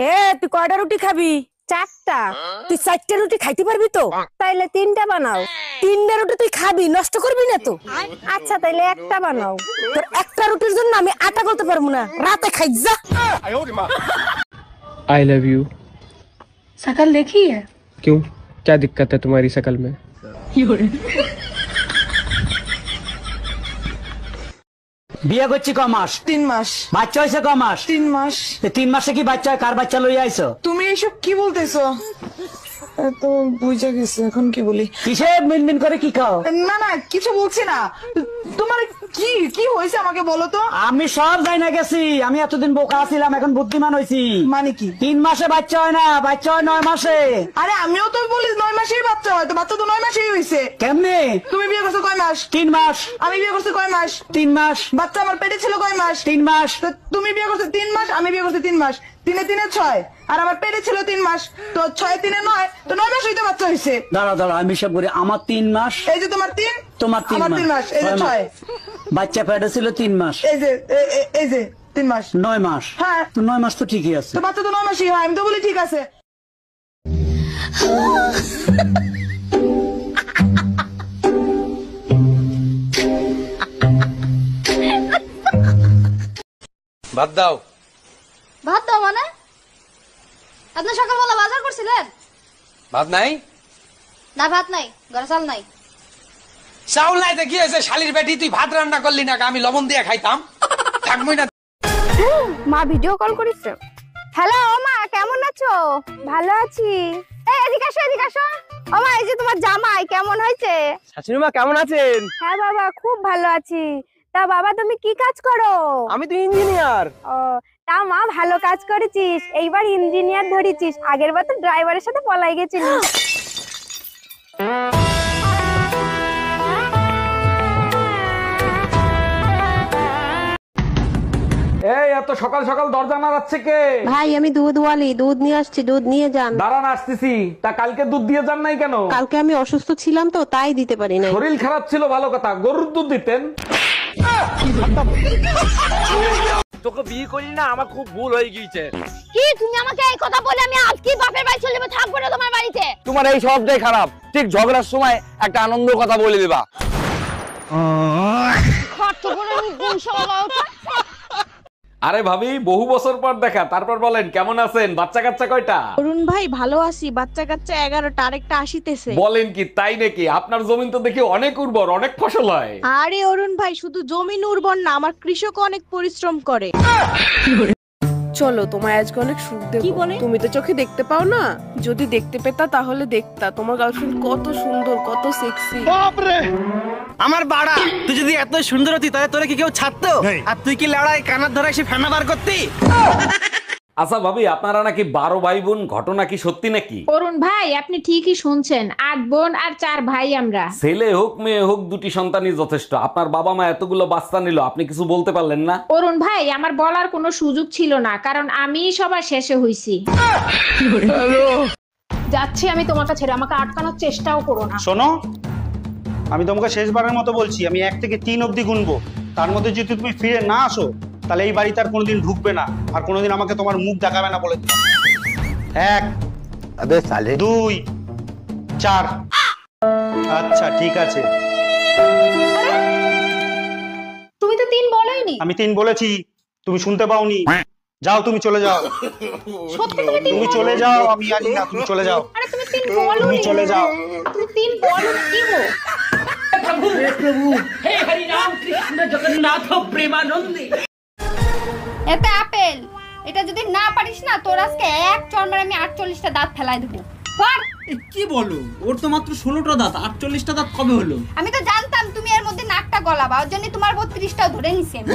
এ তুই কয়টা রুটি খাবি? চারটা। তুই চারটা রুটি খাইতে পারবি তো? তাইলে তিনটা বানাও। তিনটা রুটি তুই খাবি, নষ্ট করবি না তো? আচ্ছা তাইলে একটা বানাও। তোর একটা রুটির জন্য আমি আটা করতে পারবো না, রাতে খাই যা। I love you. शकल देखी है? क्यों, क्या दिक्कत है तुम्हारी शकल में? বিয়ে করছি ক মাস? 3 মাস। বাচ্চা হয়েছে ক মাস? 3 মাস। 3 মাসে কি বাচ্চা হয়? কার বাচ্চা লইয়া আইছো? তুমি এইসব কি বলতেছো? তো বুঝা গেছে, এখন কি বলি? কিসে মিনমিন করে কি খাও? না না কিছু বলছি না। তোমার কি কি হয়েছে আমাকে বলো তো। আমি সব যাই না গেছি। আমি এতদিন বোকা ছিলাম, এখন বুদ্ধিমান হয়েছি। মানে কি? 3 মাসে বাচ্চা হয় না, বাচ্চা হয় 9 মাসে। আরে আমিও তো বলি 9 মাসেই বাচ্চা হয়, তো বাচ্চা তো 9 মাসেই হয়েছে। কেমনে? তুমি বিয়ে করছো কয় মাস? 3 মাস। আমি বিয়ে করছি কয় মাস? 3 মাস। বাচ্চা আমার পেটে ছিল কয় মাস? 3 মাস। তো তুমি বিয়ে করছো 3 মাস, আমি বিয়ে করছি 3 মাস। 3 3 6 আর আমার পেটে ছিল 3 মাস, তো 6 3 9, তো 9 মাস হইতে বাচ্চা হয়েছে। দাঁড়া দাঁড়া, আমি সব করি। আমার 3 মাস। এই যে তোমার 3, তোমার 3 আমার 3 মাস, এই যে 6। বাচ্চা পেটে ছিল 3 মাস। এই যে এই যে 3 মাস। 9 মাস। হ্যাঁ তো 9 মাস তো ঠিকই আছে। তো বাচ্চা তো 9 মাসই হয়, আমি তো বলি ঠিক আছে। ভাত দাও। ভাত দাও মানে? আপনি সকালবেলা বাজার করছিলেন? ভাত নাই? না ভাত নাই, ঘরে চাল নাই। চাউল নাই তো কি হয়েছে? শালির বেটি, তুই ভাত রান্না করলি না, আমি লবণ দিয়ে খাইতাম। থাকবই না। মা ভিডিও কল করেছে। হ্যালো মা, কেমন আছো? ভালো আছি। এই এদিকে আসো, এদিকে আসো। ও মা, এই যে তোমার জামাই কেমন হয়েছে? শাশুড়ি মা কেমন আছেন? হ্যাঁ বাবা, খুব ভালো আছি। তা বাবা তুমি কি কাজ করো? আমি তো ইঞ্জিনিয়ার। ও, তা মা ভালো কাজ করেছিস, এইবার ইঞ্জিনিয়ার ধরেছিস। আগের বার তো ড্রাইভারের সাথে পলাই গেছিলিস। এই এত সকাল সকাল দরজা নাড়াচ্ছে কে? ভাই আমি দুধ ওয়ালি, দুধ নিয়ে আসছি, দুধ নিয়ে যান। দাঁড়ান আসতেছি। তা কালকে দুধ দিয়ে যান নাই কেন? কালকে আমি অসুস্থ ছিলাম তো, তাই দিতে পারি নাই। শরীর খারাপ ছিল ভালো কথা, গরুর দুধ দিতেন। তোকে বিয়ে করি না, আমার খুব ভুল হয়ে গিয়েছে। কি তুমি আমাকে এই কথা বলে আমি আজকে বাপের বাড়ি চলে যাবো, থাকবো না তোমার বাড়িতে? তোমার এই সবটাই খারাপ। ঠিক ঝগড়ার সময় একটা আনন্দ কথা বলে দিবা। আরে ভাবি, বহু বছর পর দেখা, তারপর বলেন কেমন আছেন? বাচ্চা কাচ্চা কয়টা? অরুণ ভাই ভালো আছি, বাচ্চা কাচ্চা 11টা, আরেকটা আসিতেছে। বলেন কি, তাই নাকি? আপনার জমিন তো দেখি অনেক উর্বর, অনেক ফসল হয়। আরে অরুণ ভাই, শুধু জমিন উর্বর না, আমার কৃষক অনেক পরিশ্রম করে। চলো তোমায় আজকে অনেক সুখ দেব। কি বলে? তুমি তো চোখে দেখতে পাও না, যদি দেখতে পেতা তাহলে দেখতা তোমার গার্লফ্রেন্ড কত সুন্দর, কত সেক্সি। আমার বাড়া, তুই যদি এত সুন্দর হতি তাহলে তোরে কি কেউ ছাড়তো? আর তুই কি লড়াই কানার ধরে এসে ফেনা বার করতি? আচ্ছা ভাবি, আপনারা নাকি 12 ভাই বোন, ঘটনা কি সত্যি নাকি? অরুণ ভাই আপনি ঠিকই শুনছেন, 8 বোন আর 4 ভাই আমরা। ছেলে হোক মেয়ে হোক, দুটি সন্তানই যথেষ্ট। আপনার বাবা মা এতগুলো বাচ্চা নিল, আপনি কিছু বলতে পারলেন না? অরুণ ভাই আমার বলার কোনো সুযোগ ছিল না, কারণ আমি সবার শেষে হইছি। যাচ্ছি আমি তোমাকে ছেড়ে, আমাকে আটকানোর চেষ্টাও করো না। শোনো, আমি তোমাকে শেষবারের মতো বলছি, আমি 1 থেকে 3 অবধি গুনবো। তার মধ্যে যদি তুমি ফিরে না আসো, তাহলে এই বাড়িতে আর কোনোদিন ঢুকবে না, আর কোনোদিন আমাকে তোমার মুখ দেখাবে না বলে দিলাম। 1, 2, 4। আচ্ছা ঠিক আছে। তুমি তো 3 বলোইনি। আমি 3 বলেছি, তুমি শুনতে পাওনি। যাও, তুমি চলে যাও। সত্যি তুমি চলে যাও, আমি জানি না, তুমি চলে যাও। আরে তুমি 3 বলো, তুমি চলে যাও। তুমি 3 বলো কি গো? হে হরি রাম কৃষ্ণ জগন্নাথ প্রেমানন্দে। এটা আপেল, এটা যদি না পারিস না, তোর আজকে এক চড়মারে আমি 48টা দাঁত ফেলাই দেবো। কি বলো? ওর তো মাত্র 16টা দাঁত, 48টা দাঁত কবে হলো? আমি তো জানতাম তুমি এর মধ্যে নাকটা গলাবা, ওর জন্য তোমার 32টাও ধরে নিছি আমি।